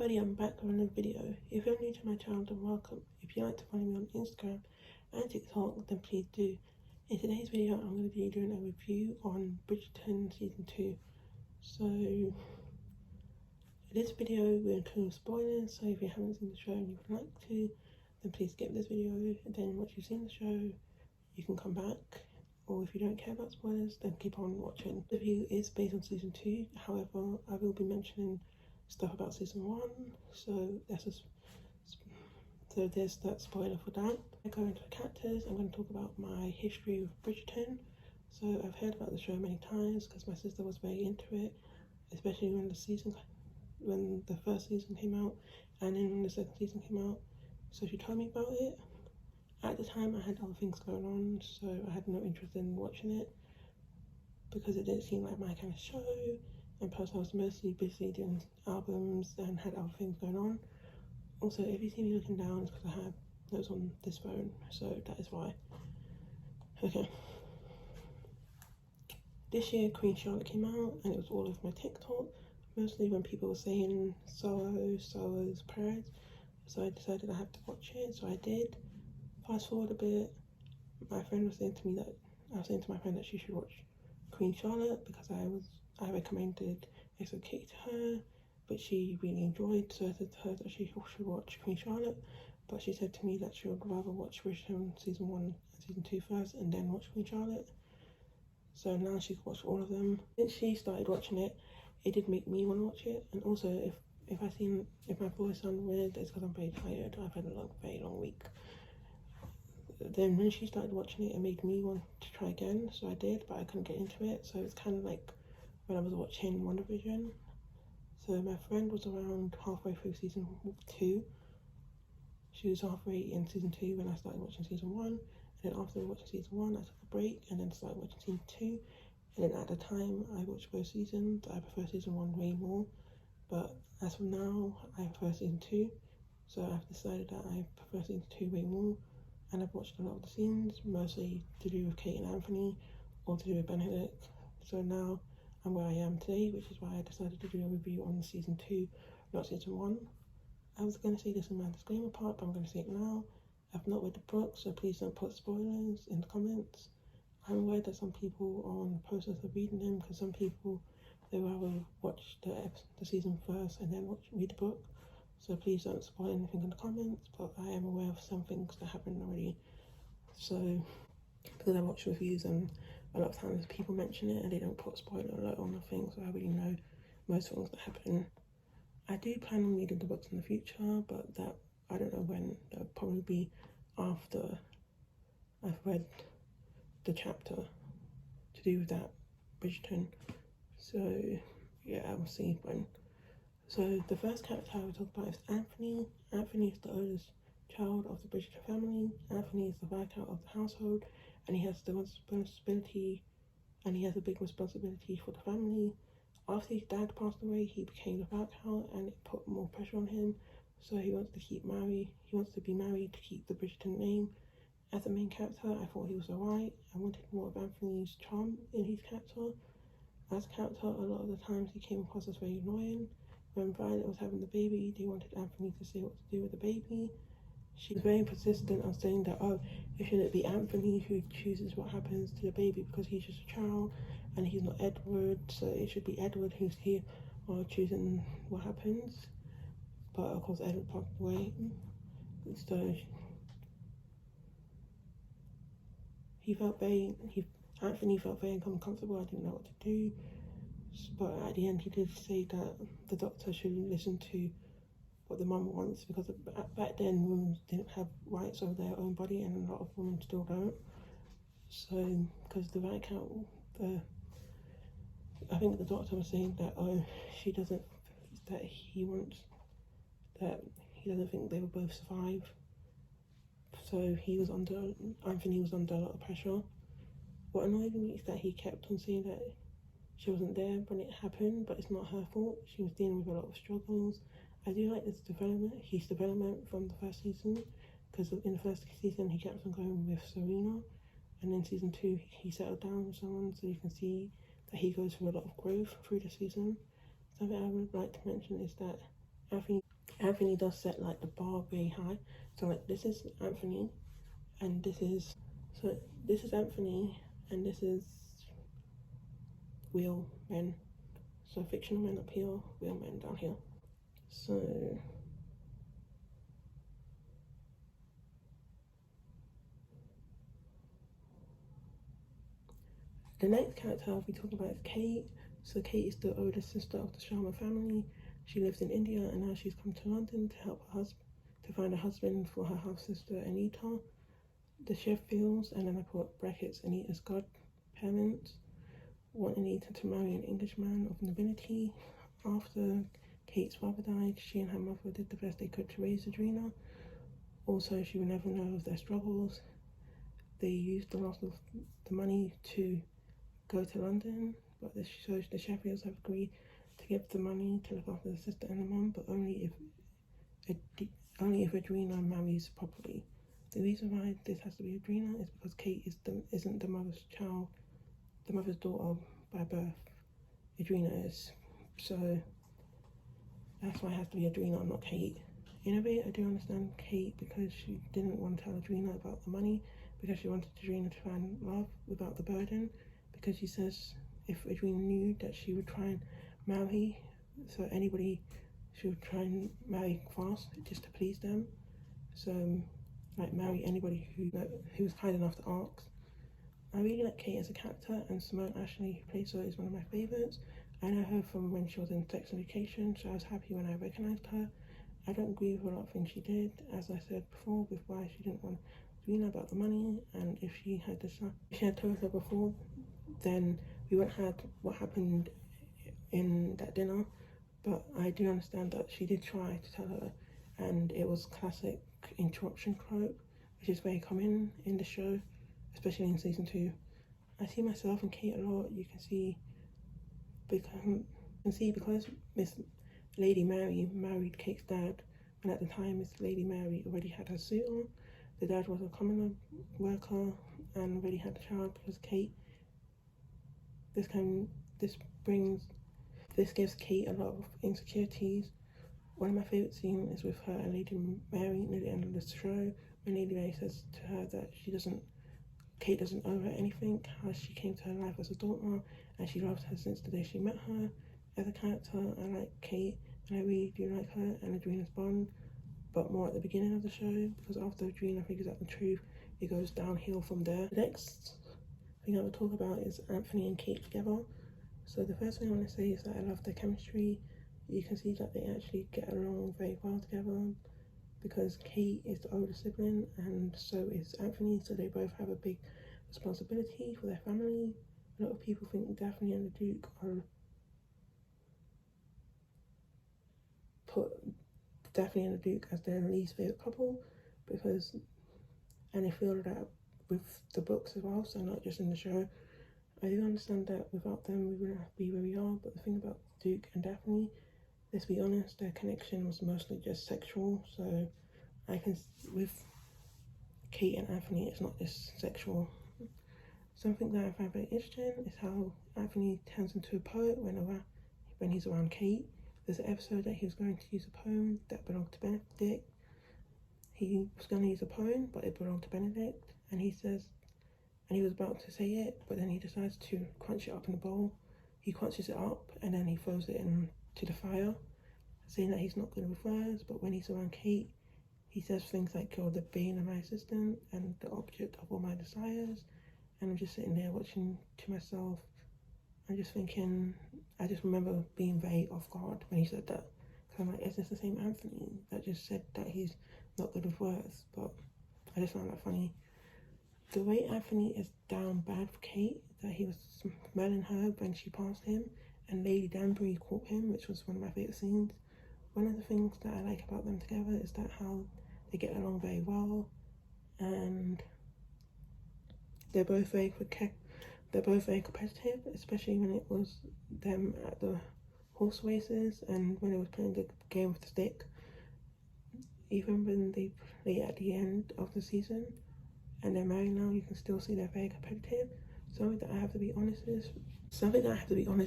everybody, I'm back with another video. If you're new to my channel, then welcome. If you like to follow me on Instagram and TikTok, then please do. In today's video, I'm going to be doing a review on Bridgeton Season 2. So, in this video, we're including spoilers, so if you haven't seen the show and you would like to, then please skip this video, and then once you've seen the show, you can come back. Or if you don't care about spoilers, then keep on watching. The review is based on Season 2, however, I will be mentioning stuff about Season 1, so there's that spoiler for that. I go into the characters. I'm going to talk about my history with Bridgeton. So I've heard about the show many times because my sister was very into it, especially when the first season came out, and then when the second season came out. So she told me about it. At the time, I had other things going on, so I had no interest in watching it because it didn't seem like my kind of show. And plus, I was mostly busy doing albums and had other things going on. Also, if you see me looking down, it's because I have notes on this phone, so that is why. Okay. This year, Queen Charlotte came out, and it was all over my TikTok, mostly when people were saying sorrows, prayers. So I decided I have to watch it, so I did. Fast forward a bit, my friend was saying to me that I was saying to my friend that she should watch Queen Charlotte because I recommended It's Okay to her, but she really enjoyed, so I said to her that she should watch Queen Charlotte, but she said to me that she would rather watch Bridgeton Season 1 and Season 2 first and then watch Queen Charlotte. So now she could watch all of them. Since she started watching it, it did make me want to watch it, and also if my voice sounds weird, it's because I'm very tired. I've had a very long week. Then when she started watching it, it made me want to try again, so I did, but I couldn't get into it. So it's kind of like when I was watching WandaVision. So my friend was around halfway through Season 2. She was halfway in Season 2 when I started watching Season 1, and then after watching Season 1, I took a break and then started watching Season 2. And then at the time, I watched both seasons. I prefer Season 1 way more, but as from now, I prefer Season 2. So I've decided that I prefer Season 2 way more. And I've watched a lot of the scenes, mostly to do with Kate and Anthony, or to do with Benedict. So now I'm where I am today, which is why I decided to do a review on Season 2, not Season 1. I was going to say this in my disclaimer part, but I'm going to say it now. I've not read the book, so please don't put spoilers in the comments. I'm aware that some people are in the process of reading them, because some people, they rather watch the season first and then read the book. So please don't spoil anything in the comments, but I am aware of some things that happened already. So, because I watch reviews and a lot of times people mention it and they don't put spoiler alert on the thing, so I already know most things that happen. I do plan on reading the books in the future, but that, I don't know when. That'll probably be after I've read the chapter to do with that Bridgeton. So, yeah, I will see when. So the first character I will talk about is Anthony. Anthony is the oldest child of the Bridgeton family. Anthony is the viscount of the household, and he has the responsibility, and he has a big responsibility for the family. After his dad passed away, he became the viscount, and it put more pressure on him. So he wants to be married to keep the Bridgeton name. As the main character, I thought he was alright. I wanted more of Anthony's charm in his character. As a character, a lot of the times he came across as very annoying. When Violet was having the baby, they wanted Anthony to say what to do with the baby. She's very persistent on saying that, oh, it shouldn't be Anthony who chooses what happens to the baby because he's just a child and he's not Edward, so it should be Edward who's here or choosing what happens. But of course, Edward passed away, so Anthony felt very uncomfortable. I didn't know what to do. But at the end, he did say that the doctor should listen to what the mum wants, because back then women didn't have rights over their own body, and a lot of women still don't. So, because the Viscount, I think the doctor was saying that he doesn't think they will both survive. So Anthony was under a lot of pressure. What annoyed me is that he kept on saying that she wasn't there when it happened, but it's not her fault. She was dealing with a lot of struggles. I do like his development from the first season, because in the first season he kept on going with Serena, and in Season 2 he settled down with someone, so you can see that he goes through a lot of growth through the season. Something I would like to mention is that Anthony Anthony does set like the bar very high. So like this is Anthony, and this is Anthony, and this is real men. So fictional men up here, real men down here. So the next character I'll be talking about is Kate. So Kate is the older sister of the Sharma family. She lives in India and now she's come to London to help her husband to find a husband for her half sister Anita. The Sheffields, and then I put brackets Anita's godparents, want Anita to marry an Englishman of nobility. After Kate's father died, she and her mother did the best they could to raise Adrena. Also, she would never know of their struggles. They used a lot of the money to go to London, but the Sheffields have agreed to give the money to look after the sister and the mum, but only if Adrena marries properly. The reason why this has to be Adrena is because Kate isn't the mother's child, the mother's daughter by birth. Adrena is, so that's why it has to be Adrena, not Kate. In a way, I do understand Kate because she didn't want to tell Adrena about the money, because she wanted Adrena to find love without the burden, because she says if Adrena knew that she would try and marry, so anybody, she would try and marry fast just to please them. So like marry anybody who was kind enough to ask. I really like Kate as a character, and Simone Ashley, who plays her, is one of my favourites. I know her from when she was in Sex Education, so I was happy when I recognised her. I don't agree with a lot of things she did, as I said before, with why she didn't want Adrena about the money, and if she had told her before, then we wouldn't have had what happened in that dinner. But I do understand that she did try to tell her, and it was classic interruption trope, which is very common in the show, especially in season 2. I see myself and Kate a lot. You can see because Miss Lady Mary married Kate's dad, and at the time Miss Lady Mary already had her suitor. The dad was a commoner worker and already had a child because Kate. This gives Kate a lot of insecurities. One of my favourite scenes is with her and Lady Mary near the end of the show, when Lady Mary says to her that Kate doesn't owe her anything, how she came to her life as a daughter, and she loves her since the day she met her. As a character, I like Kate, and I really do like her and Adrena's bond, but more at the beginning of the show, because after Adrena figures out the truth, it goes downhill from there. The next thing I will talk about is Anthony and Kate together. So the first thing I want to say is that I love their chemistry. You can see that they actually get along very well together, because Kate is the older sibling and so is Anthony, so they both have a big responsibility for their family. A lot of people think Daphne and the Duke put Daphne and the Duke as their least favourite couple, and they feel that with the books as well, so not just in the show. I do understand that without them we wouldn't have to be where we are, but the thing about Duke and Daphne, let's be honest, their connection was mostly just sexual, so with Kate and Anthony, it's not just sexual. Something that I find very interesting is how Anthony turns into a poet when he's around Kate. There's an episode that he was going to use a poem that belonged to Benedict. He was going to use a poem, but it belonged to Benedict, and he was about to say it, but then he decides to crunch it up in a bowl. He crunches it up, and then he throws it into the fire, saying that he's not good with words, but when he's around Kate, he says things like, "You're the bane of my existence and the object of all my desires." And I'm just sitting there watching to myself. I'm just thinking, I just remember being very off guard when he said that. Because I'm like, is this the same Anthony that just said that he's not good with words? But I just found that funny. The way Anthony is down bad for Kate, that he was smelling her when she passed him, and Lady Danbury caught him, which was one of my favourite scenes. One of the things that I like about them together is that how they get along very well, and they're both very competitive, especially when it was them at the horse races and when they was playing the game with the stick. Even when they play at the end of the season and they're married now, you can still see they're very competitive. Something that I have to be honest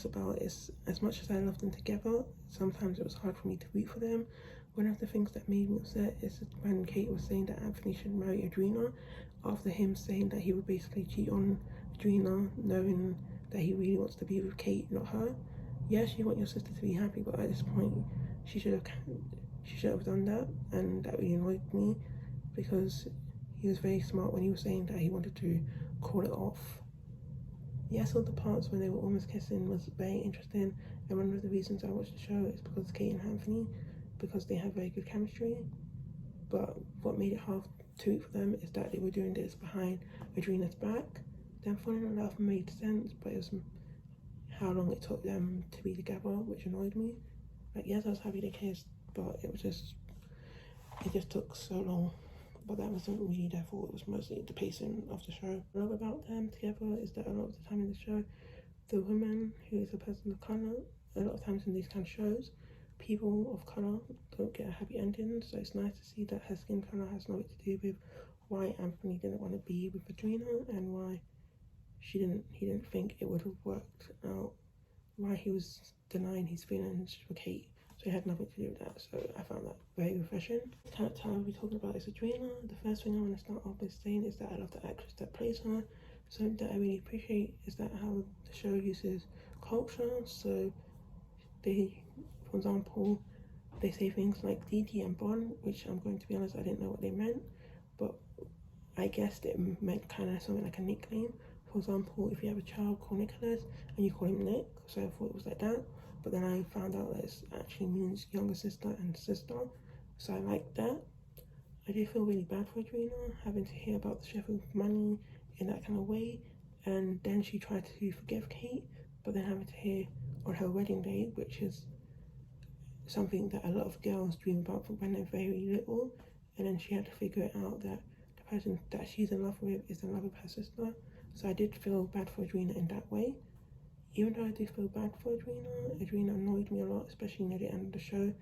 about is, as much as I love them together, sometimes it was hard for me to root for them One of the things that made me upset is when Kate was saying that Anthony should marry Adrena, after him saying that he would basically cheat on Adrena, knowing that he really wants to be with Kate, not her. Yes, you want your sister to be happy, but at this point, she should have done that, and that really annoyed me because he was very smart when he was saying that he wanted to call it off. Yes, all the parts when they were almost kissing was very interesting, and one of the reasons I watched the show is because Kate and Anthony, because they have very good chemistry. But what made it hard to root for them is that they were doing this behind Adrena's back. Them falling in love made sense, but it was how long it took them to be together, which annoyed me. Like, yes, I was happy they kissed, but it just took so long. But that wasn't really their fault, it was mostly the pacing of the show. What I love about them together is that a lot of the time in the show, the woman who is a person of colour, a lot of times in these kind of shows, people of colour don't get a happy ending, so it's nice to see that her skin colour has nothing to do with why Anthony didn't want to be with Adrena and why he didn't think it would have worked out, why he was denying his feelings for Kate. So it had nothing to do with that, so I found that very refreshing. The character I'll be talking about is Adrena. The first thing I want to start off by saying is that I love the actress that plays her. Something that I really appreciate is that how the show uses culture. So they, for example, they say things like Didi and Bon, which I'm going to be honest, I didn't know what they meant, but I guessed it meant kind of something like a nickname. For example, if you have a child called Nicholas and you call him Nick, so I thought it was like that. But then I found out that it actually means younger sister and sister, so I like that. I do feel really bad for Adrena, having to hear about the Sheffield money in that kind of way, and then she tried to forgive Kate, but then having to hear on her wedding day, which is something that a lot of girls dream about when they're very little, and then she had to figure it out that the person that she's in love with is in love with her sister. So I did feel bad for Adrena in that way. Even though I do feel bad for Adrena annoyed me a lot, especially near the end of the show.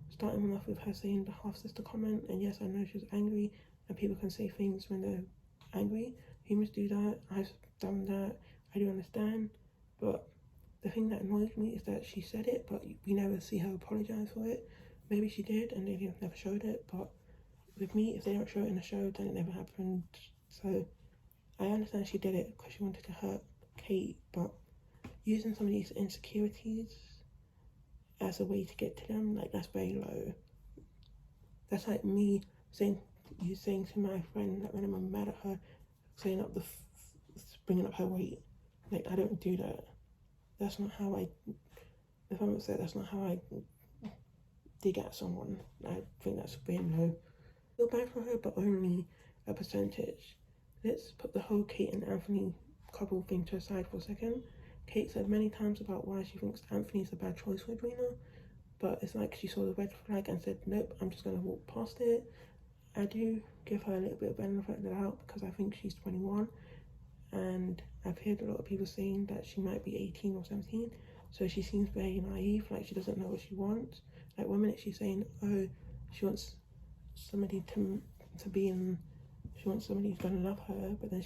Starting off with her saying the half-sister comment, and yes, I know she was angry, and people can say things when they're angry. Humans do that, I've done that, I do understand, but the thing that annoys me is that she said it, but we never see her apologise for it. Maybe she did, and they never showed it, but with me, if they don't show it in the show, then it never happened. So I understand she did it because she wanted to hurt Kate, but using some of these insecurities as a way to get to them, like, that's very low. That's like me saying to my friend that when I'm mad at her, saying up bringing up her weight. Like, I don't do that. That's not how if I'm upset, that's not how I dig at someone. I think that's very low. I feel bad for her, but only a percentage. Let's put the whole Kate and Anthony couple thing to aside for a second. Kate said many times about why she thinks Anthony's a bad choice for Adrena, but it's like she saw the red flag and said, nope, I'm just going to walk past it. I do give her a little bit of benefit of the doubt because I think she's 21, and I've heard a lot of people saying that she might be 18 or 17, so she seems very naive, like she doesn't know what she wants. Like, one minute she's saying, oh, she wants somebody to be in, she wants somebody who's going to love her, but then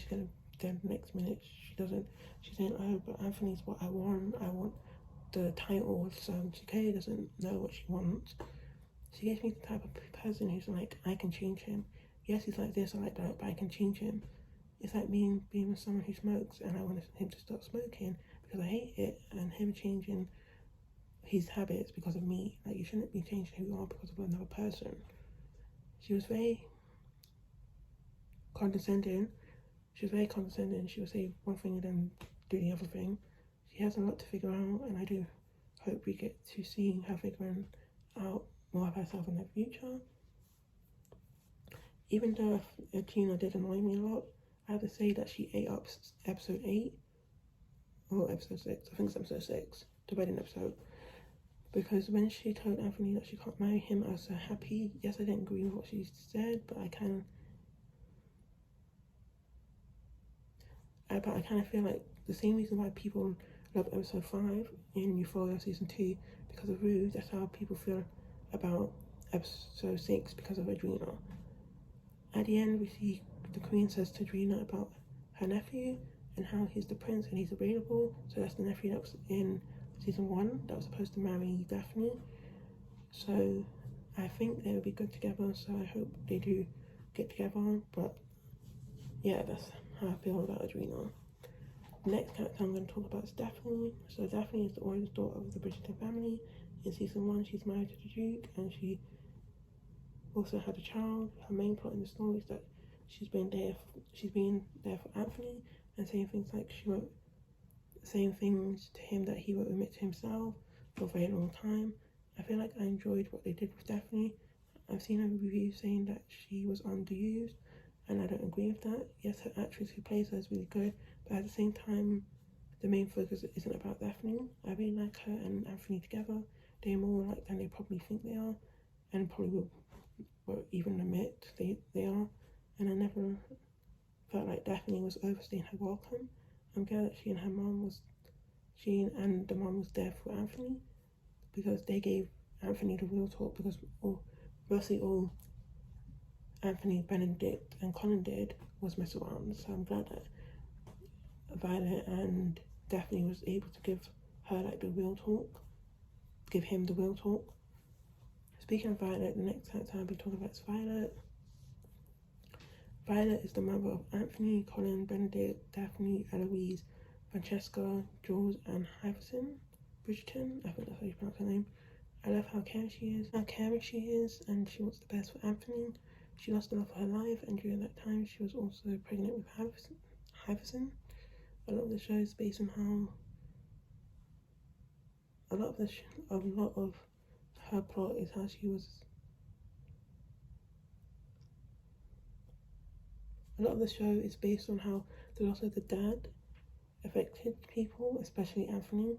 then the next minute she doesn't. She's saying, oh, but Anthony's what I want the title, so she clearly doesn't know what she wants. She gives me the type of person who's like, I can change him. Yes, he's like this or like that, but I can change him. It's like me being with someone who smokes and I want him to stop smoking because I hate it, and him changing his habits because of me. Like, you shouldn't be changing who you are because of another person. She was very condescending. She would say one thing and then do the other thing. She has a lot to figure out, and I do hope we get to see her figuring out more of herself in the future. Even though Tina did annoy me a lot, I have to say that she ate up episode 8 or episode 6. I think it's episode 6, the wedding episode. Because when she told Anthony that she can't marry him, I was so happy. Yes, I didn't agree with what she said, but I kind of feel like the same reason why people love episode 5 in Euphoria season 2 because of Rue, that's how people feel about episode 6 because of Adrena. At the end, we see the Queen says to Adrena about her nephew and how he's the prince and he's available. So that's the nephew that was in season 1 that was supposed to marry Daphne. So I think they would be good together, so I hope they do get together. But yeah, that's how I feel about Adrena. The next character I'm going to talk about is Daphne. So Daphne is the oldest daughter of the Bridgeton family. In season 1, she's married to the Duke, and she also had a child. Her main plot in the story is that she's been there for Anthony, and saying things like saying things to him that he won't admit to himself for a very long time. I feel like I enjoyed what they did with Daphne. I've seen a review saying that she was underused, and I don't agree with that. Yes, her actress who plays her is really good, but at the same time, the main focus isn't about Daphne. I really like her and Anthony together. They're more alike than they probably think they are, and probably will even admit they are. And I never felt like Daphne was overstaying her welcome. I'm glad that she and the mom was there for Anthony, because they gave Anthony the real talk, because mostly all Anthony, Benedict and Colin did was mess around. So I'm glad that Violet and Daphne was able to give him the real talk. Speaking of Violet, the next character I'll be talking about is Violet. Violet is the mother of Anthony, Colin, Benedict, Daphne, Eloise, Francesca, Jules, and Bridgeton. I think that's how you pronounce her name. I love how caring she is, and she wants the best for Anthony. She lost the love of her life, and during that time, she was also pregnant with Havison. A lot of the show is based on how a lot of her plot is how she was. A lot of the show is based on how the loss of the dad affected people, especially Anthony,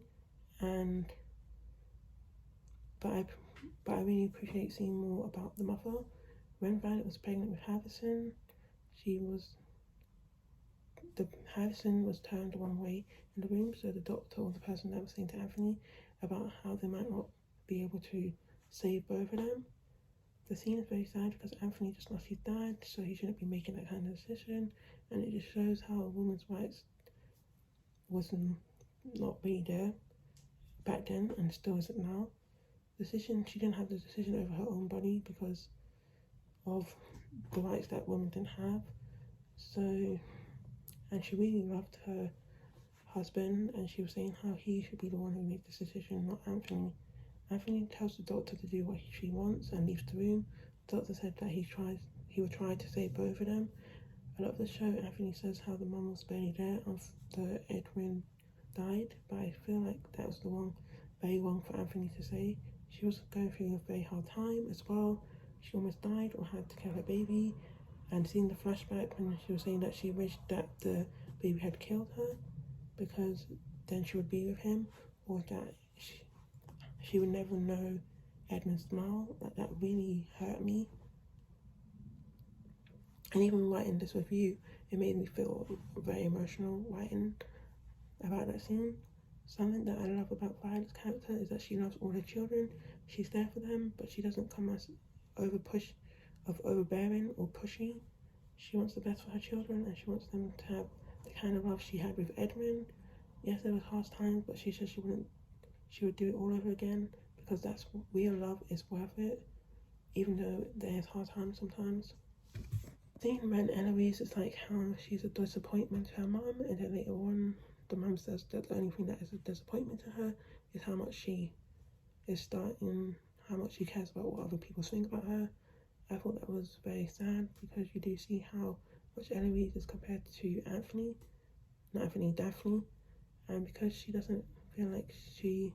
but I really appreciate seeing more about the mother. When Violet was pregnant with Havison, Havison was turned one way in the room, so the doctor or the person that was saying to Anthony about how they might not be able to save both of them. The scene is very sad because Anthony just lost his dad, so he shouldn't be making that kind of decision, and it just shows how a woman's rights was not really there back then and still isn't now. She didn't have the decision over her own body because of the rights that women didn't have. So, and she really loved her husband, and she was saying how he should be the one who made this decision, not Anthony. Anthony tells the doctor to do what she wants and leaves the room. The doctor said that he would try to save both of them. A lot of the show, Anthony says how the mum was barely there after Edwin died, but I feel like that was very wrong for Anthony to say. She was going through a very hard time as well. She almost died or had to kill her baby, and seeing the flashback when she was saying that she wished that the baby had killed her because then she would be with him, or that she would never know Edmund's smile. That really hurt me. And even writing this review, it made me feel very emotional writing about that scene. Something that I love about Violet's character is that she loves all her children. She's there for them, but she doesn't come as overbearing or pushy. She wants the best for her children, and she wants them to have the kind of love she had with Edmund. Yes, there was hard times, but she said she would do it all over again, because that's real love is worth it, even though there's hard times sometimes. Seeing when Eloise is like how she's a disappointment to her mum, and then later on the mum says that the only thing that is a disappointment to her is how much she cares about what other people think about her. I thought that was very sad, because you do see how much Eloise is compared to Daphne, and because she doesn't feel like she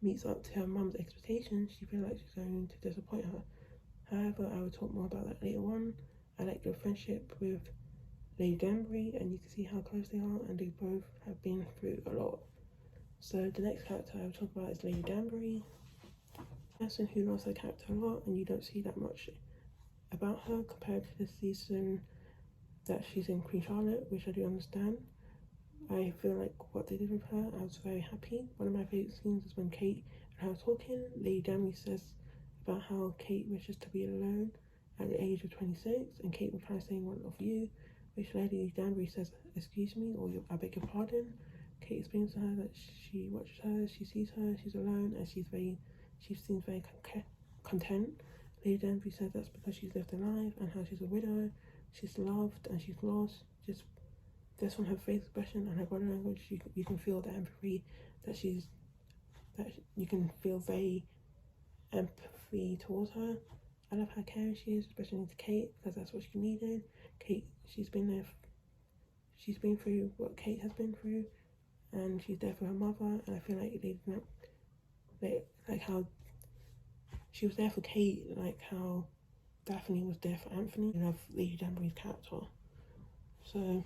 meets up to her mum's expectations, she feels like she's going to disappoint her. However, I will talk more about that later on. I like their friendship with Lady Danbury, and you can see how close they are, and they both have been through a lot. So the next character I will talk about is Lady Danbury. A person who loves her character a lot, and you don't see that much about her compared to the season that she's in Queen Charlotte, which I do understand. I feel like what they did with her, I was very happy. One of my favourite scenes is when Kate and her are talking. Lady Danbury says about how Kate wishes to be alone at the age of 26, and Kate replies saying, "What of you?" Which Lady Danbury says, "Excuse me," or "I beg your pardon." Kate explains to her that she watches her, she sees her, she's alone, and she seems very content. Lady Danbury said that's because she's lived a life and how she's a widow, she's loved and she's lost. Just from her face expression and her body language, you can feel the empathy that you can feel very empathy towards her. I love how caring she is, especially to Kate, because that's what she needed. Kate, she's been through what Kate has been through, and she's there for her mother. And I feel like how she was there for Kate, like how Daphne was there for Anthony. I love Lady Danbury's character. So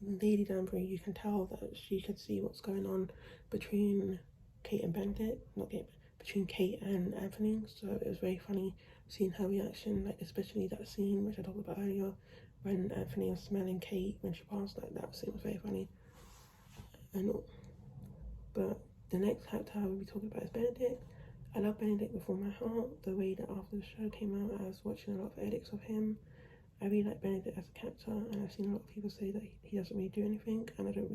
Lady Danbury, you can tell that she could see what's going on between Kate and Benedict, between Kate and Anthony. So it was very funny seeing her reaction, like especially that scene which I talked about earlier when Anthony was smelling Kate when she passed. Like that scene was very funny. But the next character I will be talking about is Benedict. I love Benedict with all my heart. The way that after the show came out, I was watching a lot of edits of him. I really like Benedict as a character, and I've seen a lot of people say that he doesn't really do anything, and they don't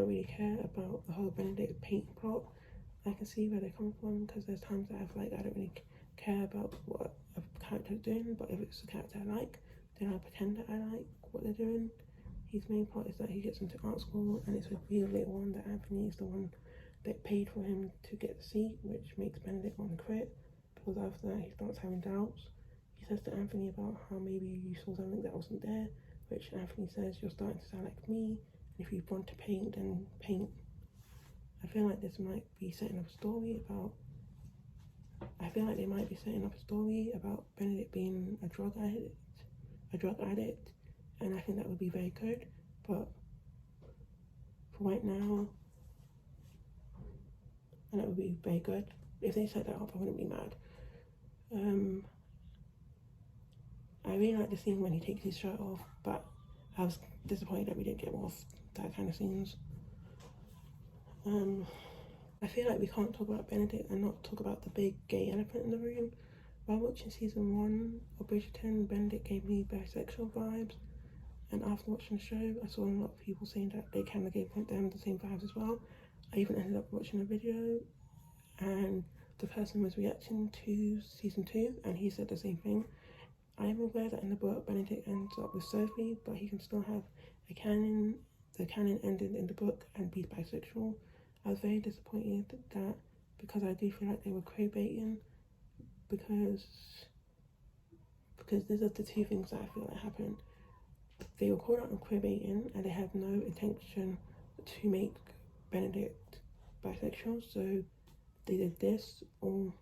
really care about the whole Benedict paint plot. I can see where they come from, because there's times that I don't really care about what a character's doing, but if it's a character I like, then I pretend that I like what they're doing. His main plot is that he gets into art school, and it's revealed later on that Anthony is the one that paid for him to get the seat, which makes Benedict want to quit, because after that he starts having doubts. He says to Anthony about how maybe you saw something that wasn't there, which Anthony says, you're starting to sound like me, and if you want to paint, then paint. I feel like this might be setting up a story about, Benedict being a drug addict, and I think that would be very good, but for right now, and that would be very good. If they set that up, I wouldn't be mad. I really like the scene when he takes his shirt off, but I was disappointed that we didn't get more of that kind of scenes. I feel like we can't talk about Benedict and not talk about the big gay elephant in the room. While watching season 1 of Bridgeton, Benedict gave me bisexual vibes, and after watching the show, I saw a lot of people saying that they kind of gave them the same vibes as well. I even ended up watching a video, and the person was reacting to season 2, and he said the same thing. I am aware that in the book, Benedict ends up with Sophie, but he can still have the canon ending in the book and be bisexual. I was very disappointed that, because I do feel like they were queerbaiting, because these are the two things that I feel like happened. They were called out on queerbaiting, and they had no intention to make Benedict bisexual, so they did this, or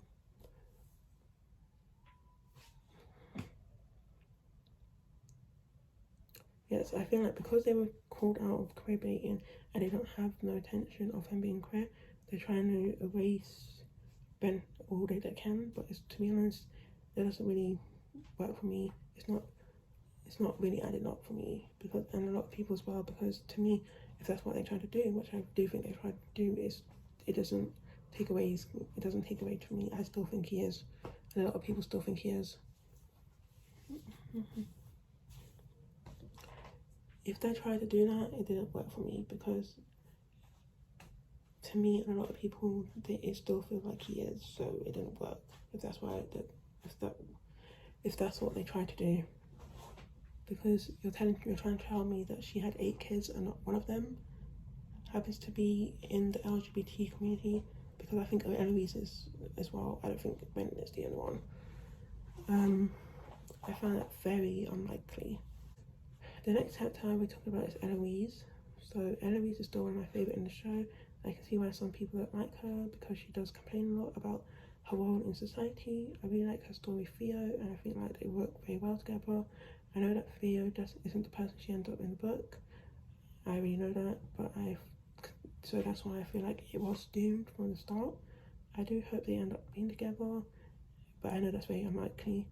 yes, I feel like because they were called out of queer baiting and they don't have no intention of him being queer, they're trying to erase Ben all day they can. But to be honest, that doesn't really work for me. It's not really adding up for me, and a lot of people as well, because to me, if that's what they try to do, which I do think they try to do, is it doesn't take away from me. I still think he is, and a lot of people still think he is. If they tried to do that, it didn't work for me, because to me and a lot of people, it still feels like he is, so it didn't work. If that's what they tried to do, because you're trying to tell me that she had 8 kids and not one of them happens to be in the LGBT community, because I think Eloise is as well. I don't think Ben is the only one. I find that very unlikely. The next character we're talking about is Eloise. So Eloise is still one of my favourite in the show. I can see why some people don't like her, because she does complain a lot about her role in society. I really like her story with Theo, and I think like they work very well together. I know that Theo isn't the person she ends up in the book. I really know that, so that's why I feel like it was doomed from the start. I do hope they end up being together, but I know that's very unlikely.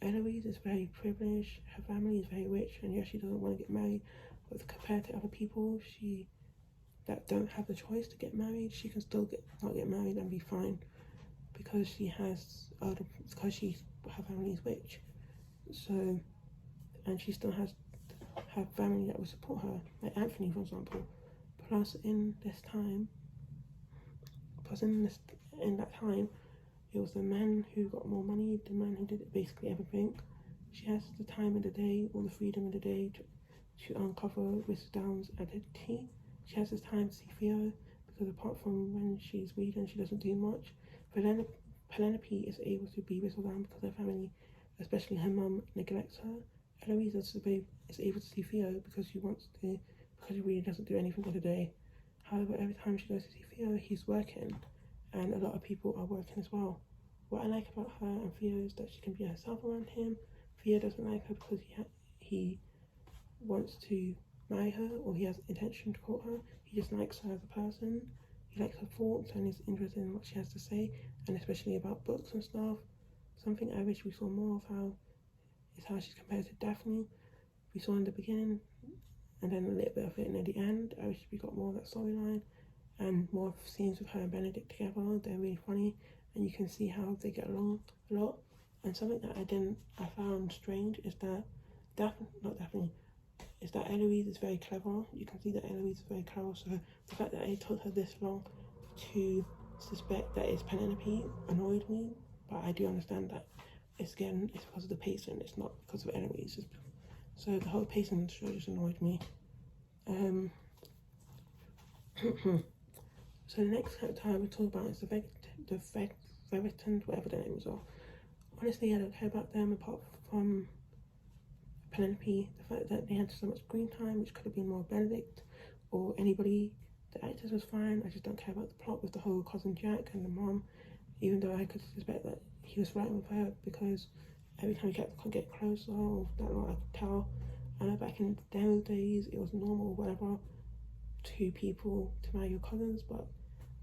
Eloise is very privileged, her family is very rich, and yes, she doesn't want to get married, but compared to other people that don't have the choice to get married, she can still not get married and be fine, because her family is rich. So, and she still has her family that will support her, like Anthony, for example. Plus in that time, It was the man who got more money, the man who did basically everything. She has the time in the day, or the freedom in the day to uncover Whistledown's identity. She has this time to see Theo, because apart from when she's reading, she doesn't do much. Penelope is able to be Whistledown because her family, especially her mum, neglects her. Eloise is able to see Theo because she really doesn't do anything for the day. However, every time she goes to see Theo, he's working, and a lot of people are working as well. What I like about her and Theo is that she can be herself around him. Theo doesn't like her because he wants to marry her, or he has intention to court her. He just likes her as a person. He likes her thoughts and is interested in what she has to say, and especially about books and stuff. Something I wish we saw more of how she's compared to Daphne. We saw in the beginning, and then a little bit of it near the end. I wish we got more of that storyline and more scenes with her and Benedict together. They're really funny, and you can see how they get along a lot. And something that I found strange is that Eloise is very clever. You can see that Eloise is very clever, so the fact that it took her this long to suspect that it's Penelope annoyed me, but I do understand that it's because of the pacing, it's not because of Eloise. So the whole pacing of the show just annoyed me. So the next character I will talk about is the Bridgeton, whatever their names are. Honestly, I don't care about them apart from Penelope. The fact that they had so much screen time, which could have been more Benedict or anybody. The actors was fine. I just don't care about the plot with the whole cousin Jack and the mom, even though I could suspect that he was flirting with her because every time he could get closer, or that lot I could tell. I know back in those days it was normal, whatever, to people to marry your cousins, but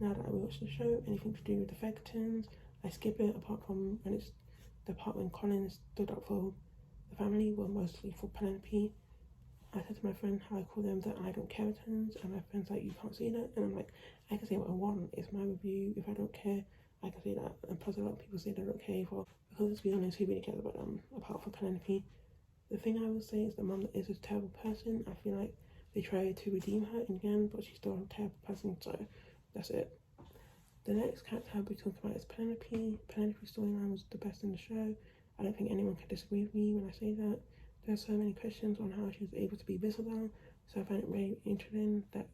now that I watch the show, anything to do with the Fegtons, I skip it apart from when it's the part when Colin stood up for the family, well, mostly for Penelope. I said to my friend how I call them the I don't caretons, and my friend's like, you can't say that, and I'm like, I can say what I want, it's my review. If I don't care, I can say that. And plus a lot of people say they don't care for, because let's be honest, who really cares about them apart from Penelope? The thing I will say is the mum is a terrible person. I feel like they try to redeem her in the end, but she's still a terrible person, so that's it. The next character I'll be talking about is Penelope. Penelope's storyline was the best in the show. I don't think anyone can disagree with me when I say that. There's so many questions on how she was able to be visible, so I find it very interesting that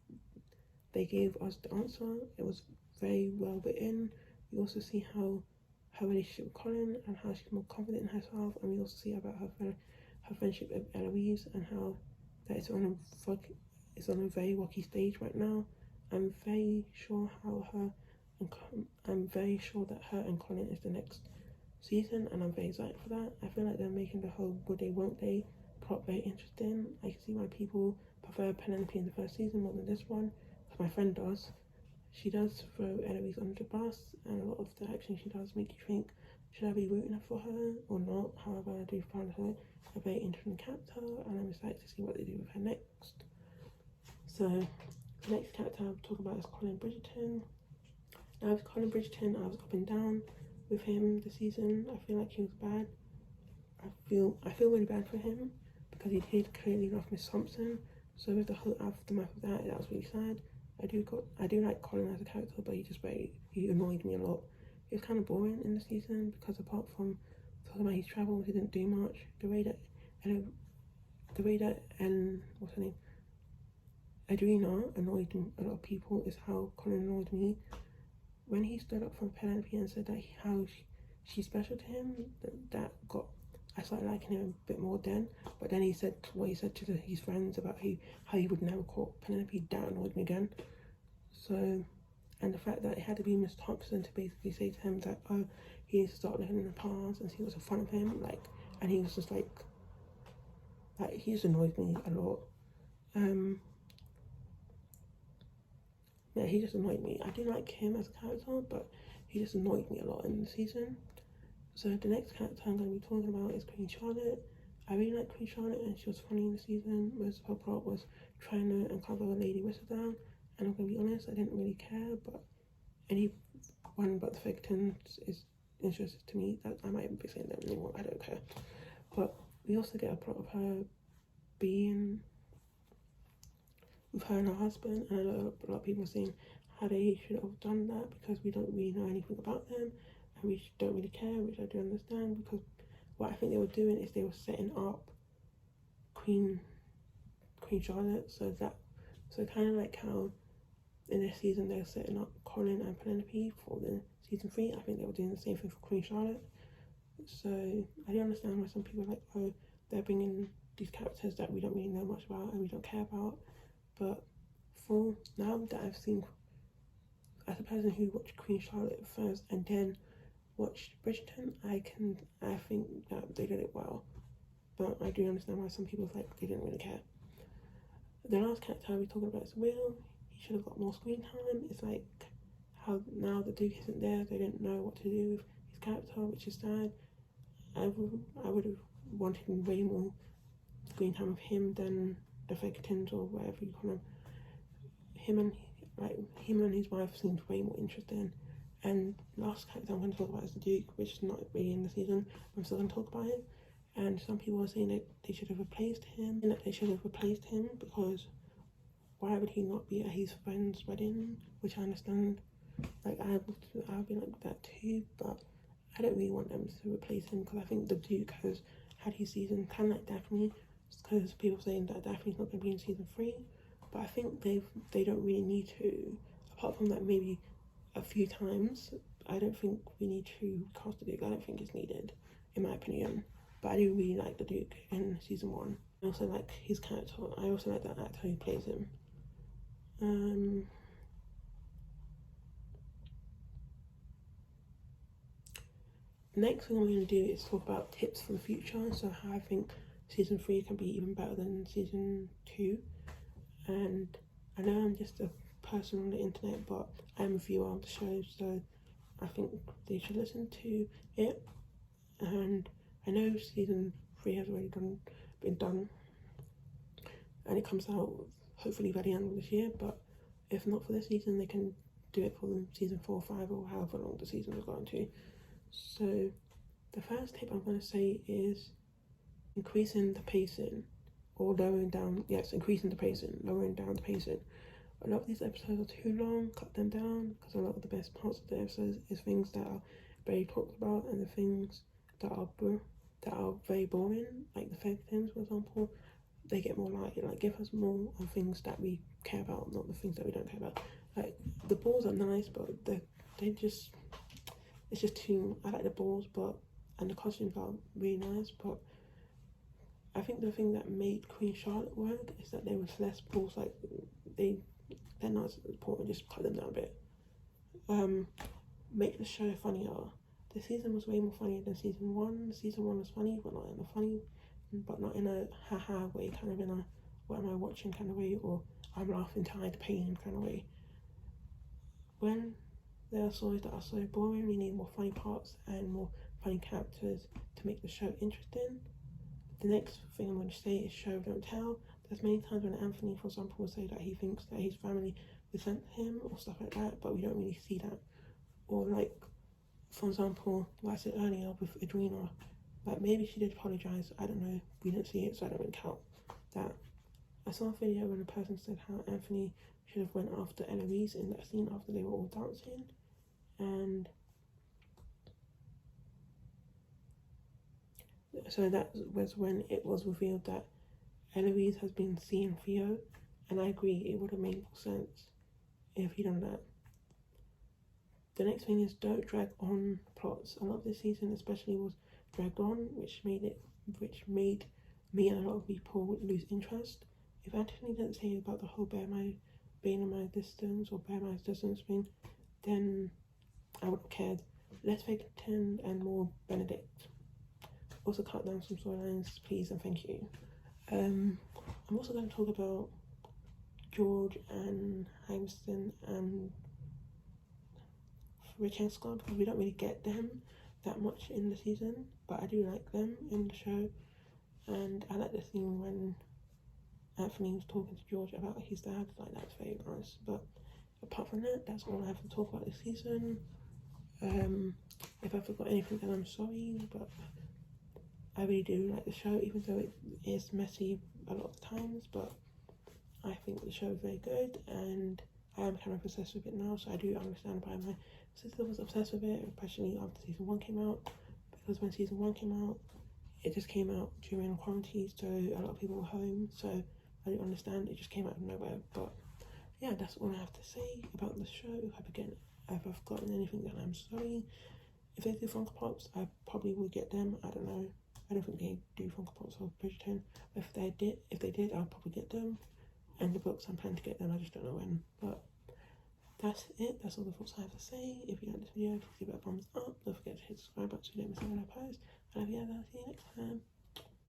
they gave us the answer. It was very well written. We also see how her relationship with Colin and how she's more confident in herself, and we also see about her friendship with Eloise and how that it's on a very rocky stage right now. I'm very sure that her and Colin is the next season, and I'm very excited for that. I feel like they're making the whole would they won't they plot very interesting. I can see why people prefer Penelope in the first season more than this one, because my friend does. She does throw Eloise under the bus, and a lot of the action she does make you think, should I be rooting for her or not? However, I do find her a very interesting character, and I'm excited to see what they do with her next. So, the next character I'll talk about is Colin Bridgeton. Now with Colin Bridgeton, I was up and down with him this season. I feel like he was bad. I feel really bad for him because he did clearly love Miss Thompson. So with the whole aftermath of that was really sad. I do like Colin as a character, but he annoyed me a lot. It was kind of boring in the season because apart from talking about his travels, he didn't do much. The way that what's her name, Adrena annoyed a lot of people is how Colin annoyed me. When he stood up for Penelope and said that how she's special to him, I started liking him a bit more then. But then he said what he said to his friends about how he would never call Penelope, that annoyed me again. So, and the fact that it had to be Miss Thompson to basically say to him that, oh, he needs to start looking in the past and see what's in front of him, and he was just like he just annoyed me a lot. Yeah, he just annoyed me. I do like him as a character, but he just annoyed me a lot in the season. So the next character I'm going to be talking about is Queen Charlotte. I really like Queen Charlotte, and she was funny in the season. Most of her plot was trying to uncover Lady Whistledown, and I'm going to be honest, I didn't really care, but anyone but the Fegtons is interested to me. That I might even be saying that anymore, I don't care. But we also get a plot of her being with her and her husband, and a lot of people are saying how they should have done that because we don't really know anything about them. I and we don't really care, which I do understand, because what I think they were doing is they were setting up Queen Charlotte, so kind of like how in this season they're setting up Colin and Penelope for the season 3. I think they were doing the same thing for Queen Charlotte. So I do understand why some people are like, oh, they're bringing these characters that we don't really know much about and we don't care about. But for now that I've seen, as a person who watched Queen Charlotte first and then watched Bridgeton, I think that they did it well. But I do understand why some people like they didn't really care. The last character we're talking about is Will. He should have got more screen time. It's like how now the Duke isn't there, they didn't know what to do with his character, which is sad. I would have wanted way more screen time with him than the Faketins or whatever you call them. Him and his wife seemed way more interesting. And last character I'm going to talk about is the Duke, which is not really in the season. I'm still going to talk about it. And some people are saying that they should have replaced him, because why would he not be at his friend's wedding? Which I understand. Like I'll be like that too, but I don't really want them to replace him, because I think the Duke has had his season, kind of like Daphne, because people saying that Daphne's not going to be in season 3, but I think they don't really need to, apart from that maybe a few times. I don't think we need to cast the Duke. I don't think it's needed, in my opinion. But I do really like the Duke in season 1. I also like his character. I also like that actor who plays him. Next thing I'm going to do is talk about tips for the future. So how I think season 3 can be even better than season 2. And I know I'm just a person on the internet, but I'm a viewer of the show, so I think they should listen to it. And I know season 3 has already been done, and it comes out hopefully by the end of this year, but if not for this season, they can do it for season 4 or 5 or however long the season is going to. So the first tip I'm going to say is increasing the pacing, or lowering down the pacing. A lot of these episodes are too long. Cut them down, because a lot of the best parts of the episodes is things that are very talked about, and the things that are very boring, like the Faketins, for example, they get more light. Like, give us more of things that we care about, not the things that we don't care about. Like, the balls are nice, but it's just too. I like the balls, and the costumes are really nice, but I think the thing that made Queen Charlotte work is that there was less balls. Like, they're not as important. Just cut them down a bit. Make the show funnier. The season was way more funnier than season 1. Season 1 was funny, but not in a haha way, kind of in a what am I watching kind of way, or I'm laughing to hide pain kind of way. When there are stories that are so boring, we need more funny parts and more funny characters to make the show interesting. The next thing I'm going to say is show, don't tell. There's many times when Anthony, for example, will say that he thinks that his family resent him or stuff like that, but we don't really see that. Or like, for example, what I said earlier with Adrena, like maybe she did apologise, I don't know, we didn't see it, so I don't really count that. I saw a video when a person said how Anthony should have went after Eloise in that scene after they were all dancing, and so that was when it was revealed that Eloise has been seeing Theo, and I agree, it would have made more sense if he done that. The next thing is don't drag on plots. A lot of this season especially was dragged on, which made me and a lot of people lose interest. If Anthony didn't say about the whole being in my distance or bear my distance thing, then I would have cared. Less Fakington and more Benedict. Also cut down some storylines, please and thank you. I'm also going to talk about George and Hymeston and Francesca, because we don't really get them that much in the season, but I do like them in the show. And I like the scene when Anthony was talking to George about his dad, like that's very nice. But apart from that, that's all I have to talk about this season. If I forgot anything, then I'm sorry, but I really do like the show, even though it is messy a lot of times, but I think the show is very good, and I am kind of obsessed with it now, so I do understand why my sister was obsessed with it, especially after season 1 came out, because when season 1 came out, it just came out during quarantine, so a lot of people were home, so I didn't understand, it just came out of nowhere. But yeah, that's all I have to say about the show. If I've forgotten anything, then I'm sorry. If they do Funko Pops, I probably would get them. I don't know. I don't think they do Funko Pops for Bridgeton. If they did, I'll probably get them. And the books, I'm planning to get them. I just don't know when. But that's it. That's all the thoughts I have to say. If you like this video, please give it a thumbs up. Don't forget to hit the subscribe button so you don't miss out when I post. And yeah, I'll see you next time.